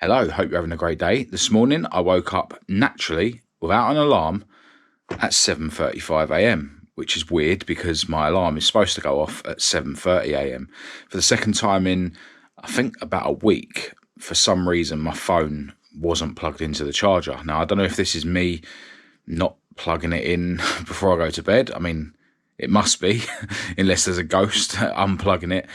Hello, hope you're having a great day. This morning I woke up naturally without an alarm at 7:35 a.m, which is weird because my alarm is supposed to go off at 7:30 a.m. For the second time in, I think, about a week, for some reason my phone wasn't plugged into the charger. Now, I don't know if this is me not plugging it in before I go to bed. I mean, it must be, unless there's a ghost unplugging it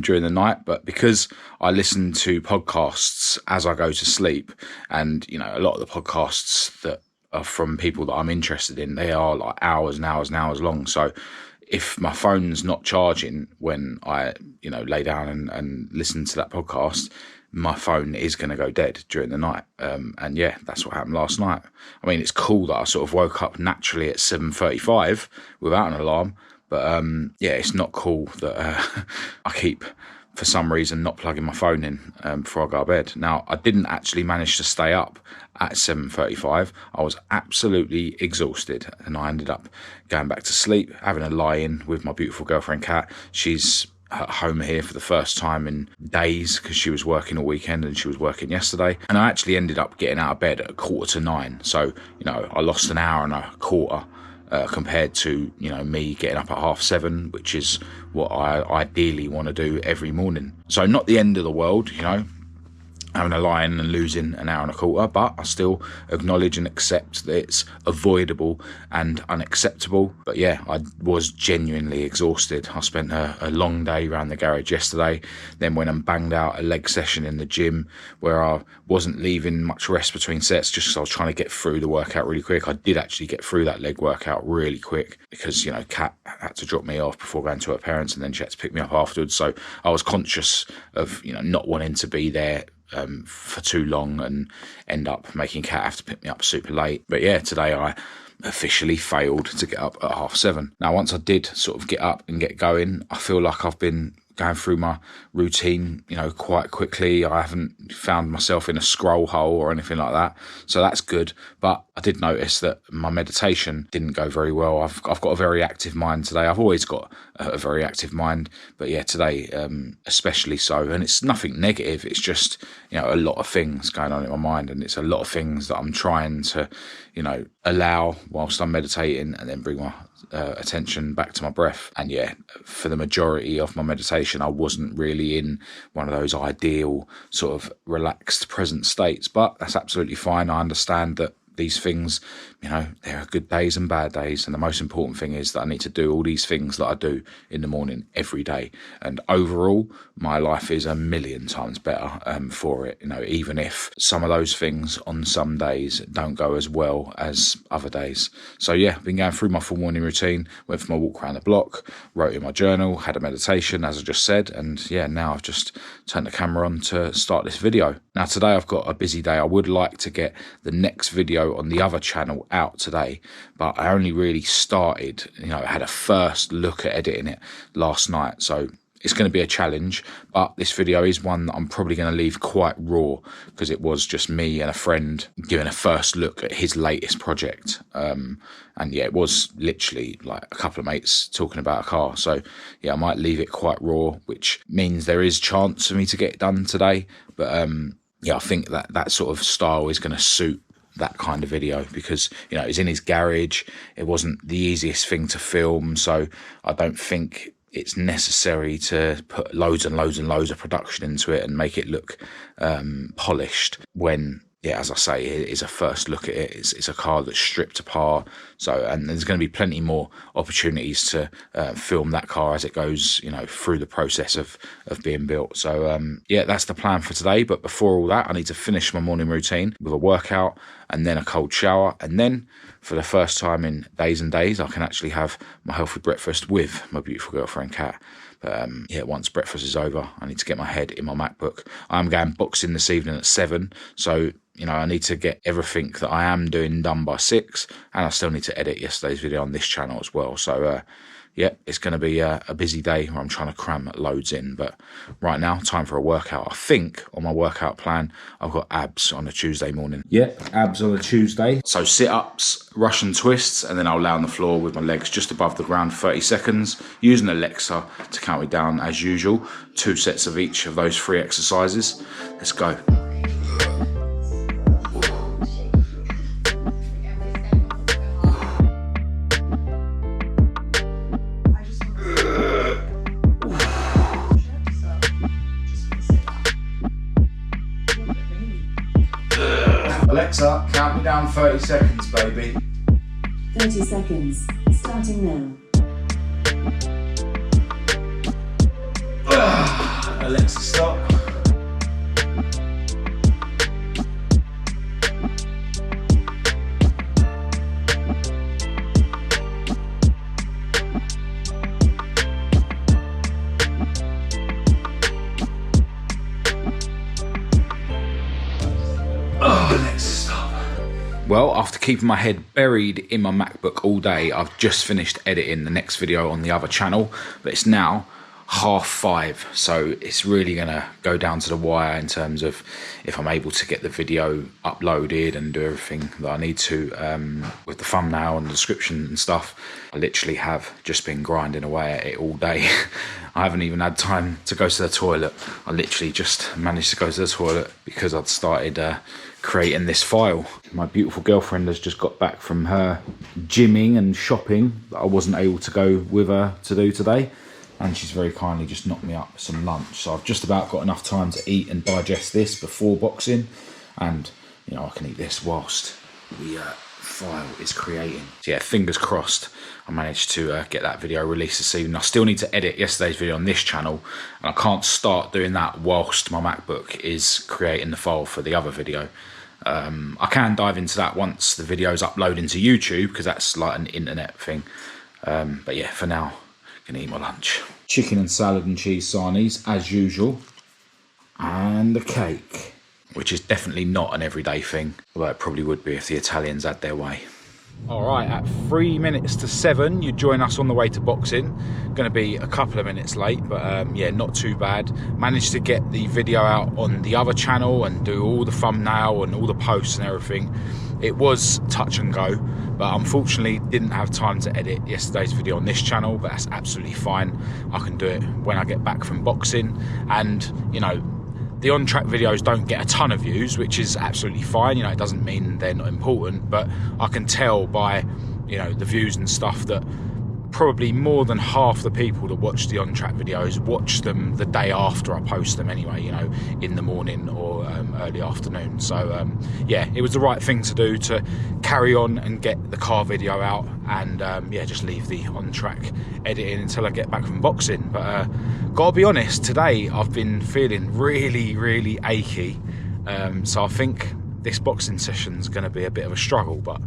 during the night. But because I listen to podcasts as I go to sleep, and, you know, a lot of the podcasts that are from people that I'm interested in, they are like hours and hours and hours long. So if my phone's not charging when I, lay down and listen to that podcast, my phone is going to go dead during the night. And yeah, that's what happened last night. I mean, it's cool that I sort of woke up naturally at 7:35 without an alarm. But yeah, it's not cool that I keep, for some reason, not plugging my phone in before I go to bed. Now, I didn't actually manage to stay up at 7:35. I was absolutely exhausted, and I ended up going back to sleep, having a lie-in with my beautiful girlfriend, Kat. She's at home here for the first time in days because she was working all weekend and she was working yesterday. And I actually ended up getting out of bed at 8:45. So, I lost an hour and a quarter compared to, me getting up at 7:30, which is what I ideally want to do every morning. So not the end of the world, having a lie-in and losing an hour and a quarter, but I still acknowledge and accept that it's avoidable and unacceptable. But yeah, I was genuinely exhausted. I spent a long day around the garage yesterday, then went and banged out a leg session in the gym where I wasn't leaving much rest between sets just because I was trying to get through the workout really quick. I did actually get through that leg workout really quick because, Kat had to drop me off before going to her parents, and then she had to pick me up afterwards. So I was conscious of, not wanting to be there for too long and end up making Kat have to pick me up super late. But yeah, today I officially failed to get up at 7:30. Now, once I did sort of get up and get going, I feel like I've been going through my routine, quite quickly. I haven't found myself in a scroll hole or anything like that. So that's good. But I did notice that my meditation didn't go very well. I've got a very active mind today. I've always got a very active mind, but yeah, today especially so. And it's nothing negative. It's just, a lot of things going on in my mind, and it's a lot of things that I'm trying to, allow whilst I'm meditating, and then bring my attention back to my breath. And yeah, for the majority of my meditation, I wasn't really in one of those ideal sort of relaxed present states, but that's absolutely fine. I understand that these things, there are good days and bad days. And the most important thing is that I need to do all these things that I do in the morning every day. And overall, my life is a million times better for it, even if some of those things on some days don't go as well as other days. So yeah, I've been going through my full morning routine, went for my walk around the block, wrote in my journal, had a meditation, as I just said. And yeah, now I've just turned the camera on to start this video. Now, today I've got a busy day. I would like to get the next video on the other channel out today, but I only really started, had a first look at editing it last night. So it's going to be a challenge, but this video is one that I'm probably going to leave quite raw because it was just me and a friend giving a first look at his latest project. And yeah, it was literally like a couple of mates talking about a car. So yeah, I might leave it quite raw, which means there is chance for me to get it done today. But yeah, I think that sort of style is going to suit that kind of video because, it's in his garage. It wasn't the easiest thing to film. So I don't think it's necessary to put loads and loads and loads of production into it and make it look polished when, yeah, as I say, it is a first look at it. It's a car that's stripped apart. So, and there's going to be plenty more opportunities to film that car as it goes, through the process of being built. So, yeah, that's the plan for today. But before all that, I need to finish my morning routine with a workout and then a cold shower. And then for the first time in days and days, I can actually have my healthy breakfast with my beautiful girlfriend, Kat. But yeah, once breakfast is over, I need to get my head in my MacBook. I'm going boxing this evening at 7. So, I need to get everything that I am doing done by 6. And I still need to edit yesterday's video on this channel as well. So, yeah, it's going to be a busy day where I'm trying to cram loads in. But right now, time for a workout. I think on my workout plan, I've got abs on a Tuesday morning. Yeah, abs on a Tuesday. So sit-ups, Russian twists, and then I'll lay on the floor with my legs just above the ground 30 seconds, using Alexa to count me down as usual. 2 sets of each of those 3 exercises. Let's go. Alexa, count me down 30 seconds, baby. 30 seconds, starting now. Alexa, stop. Alexa, stop. Well, after keeping my head buried in my MacBook all day, I've just finished editing the next video on the other channel, but it's now 5:30, so it's really gonna go down to the wire in terms of if I'm able to get the video uploaded and do everything that I need to with the thumbnail and the description and stuff. I literally have just been grinding away at it all day. I haven't even had time to go to the toilet. I literally just managed to go to the toilet because I'd started creating this file. My beautiful girlfriend has just got back from her gymming and shopping that I wasn't able to go with her to do today, and she's very kindly just knocked me up some lunch. So I've just about got enough time to eat and digest this before boxing, and you know, I can eat this whilst the file is creating. So yeah, fingers crossed I managed to get that video released this evening. I still need to edit yesterday's video on this channel, and I can't start doing that whilst my MacBook is creating the file for the other video. I can dive into that once the video's uploaded to YouTube, because that's like an internet thing. But yeah, for now, I'm gonna eat my lunch. Chicken and salad and cheese sarnies, as usual. And the cake, which is definitely not an everyday thing, although it probably would be if the Italians had their way. All right, at 3 minutes to 7, you join us on the way to boxing. Going to be a couple of minutes late, but yeah, not too bad. Managed to get the video out on the other channel and do all the thumbnail and all the posts and everything. It was touch and go, but unfortunately didn't have time to edit yesterday's video on this channel, but that's absolutely fine. I can do it when I get back from boxing. And, you know, the on-track videos don't get a ton of views, which is absolutely fine. You know, it doesn't mean they're not important, but I can tell by, you know, the views and stuff that probably more than half the people that watch the on-track videos watch them the day after I post them anyway, you know, in the morning or early afternoon. So yeah, it was the right thing to do, to carry on and get the car video out, and yeah, just leave the on-track editing until I get back from boxing. But gotta be honest, today I've been feeling really achy, so I think this boxing session's going to be a bit of a struggle, but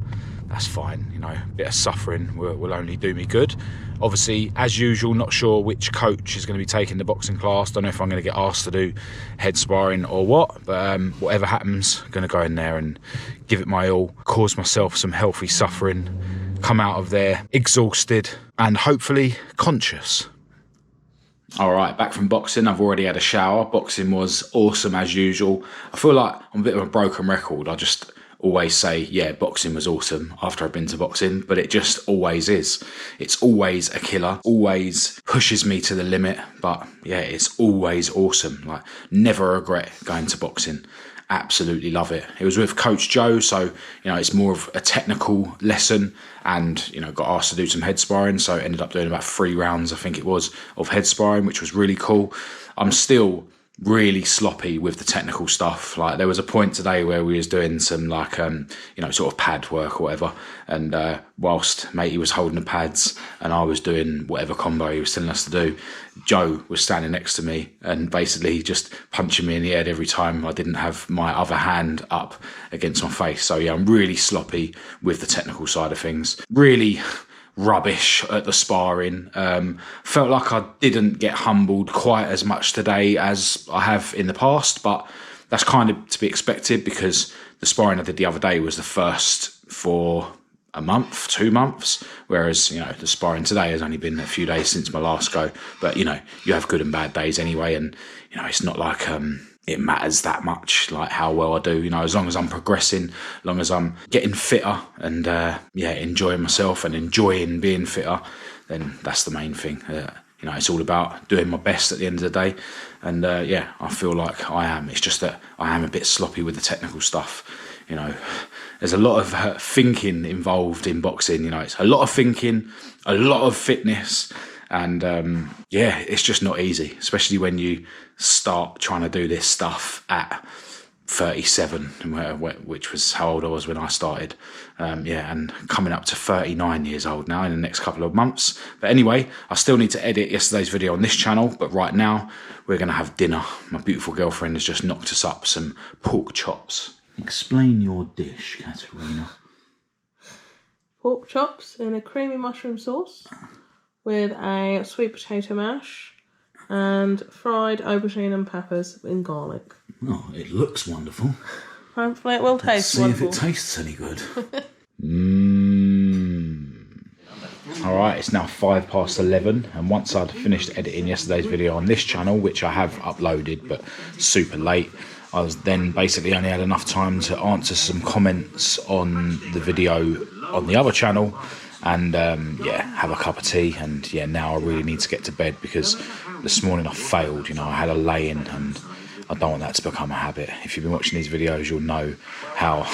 that's fine. You know, a bit of suffering will only do me good. Obviously, as usual, not sure which coach is going to be taking the boxing class. Don't know if I'm going to get asked to do head sparring or what, but whatever happens, I'm going to go in there and give it my all, cause myself some healthy suffering, come out of there exhausted and hopefully conscious. All right, back from boxing. I've already had a shower. Boxing was awesome as usual. I feel like I'm a bit of a broken record. I just always say, yeah, boxing was awesome after I've been to boxing, but it just always is. It's always a killer, always pushes me to the limit, but yeah, it's always awesome. Like, never regret going to boxing. Absolutely love it. It was with Coach Joe, so, you know, it's more of a technical lesson, and, you know, got asked to do some head sparring, so ended up doing about 3 rounds, I think it was, of head sparring, which was really cool. I'm still really sloppy with the technical stuff. Like, there was a point today where we was doing some, like, you know, sort of pad work or whatever, and whilst matey was holding the pads and I was doing whatever combo he was telling us to do, Joe was standing next to me and basically just punching me in the head every time I didn't have my other hand up against my face. So yeah, I'm really sloppy with the technical side of things. Really rubbish at the sparring. Felt like I didn't get humbled quite as much today as I have in the past, but that's kind of to be expected, because the sparring I did the other day was the first for a month, 2 months, whereas, you know, the sparring today has only been a few days since my last go. But, you know, you have good and bad days anyway, and, you know, it's not like it matters that much, like, how well I do. You know, as long as I'm progressing, as long as I'm getting fitter and yeah, enjoying myself and enjoying being fitter, then that's the main thing. You know, it's all about doing my best at the end of the day, and yeah, I feel like I am. It's just that I am a bit sloppy with the technical stuff. You know, there's a lot of thinking involved in boxing. You know, it's a lot of thinking, a lot of fitness, and yeah, it's just not easy, especially when you start trying to do this stuff at 37, which was how old I was when I started. And coming up to 39 years old now in the next couple of months. But anyway, I still need to edit yesterday's video on this channel, but right now we're going to have dinner. My beautiful girlfriend has just knocked us up some pork chops. Explain your dish, Katerina. Pork chops in a creamy mushroom sauce with a sweet potato mash and fried aubergine and peppers in garlic. Oh, it looks wonderful. Hopefully it will taste wonderful. wonderful. See if it tastes any good. Alright, it's now 11:05, and once I'd finished editing yesterday's video on this channel, which I have uploaded but super late, I was then basically only had enough time to answer some comments on the video on the other channel and have a cup of tea. And now I really need to get to bed because this morning I failed. I had a lay-in and I don't want that to become a habit. If you've been watching these videos, you'll know how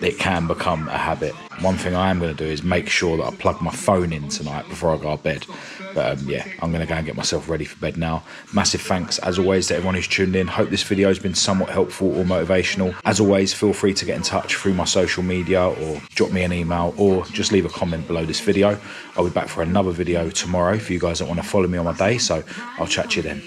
it can become a habit. One thing I am going to do is make sure that I plug my phone in tonight before I go to bed. But I'm going to go and get myself ready for bed now. Massive thanks, as always, to everyone who's tuned in. Hope this video has been somewhat helpful or motivational. As always, feel free to get in touch through my social media or drop me an email or just leave a comment below this video. I'll be back for another video tomorrow for you guys that want to follow me on my day. So I'll chat to you then.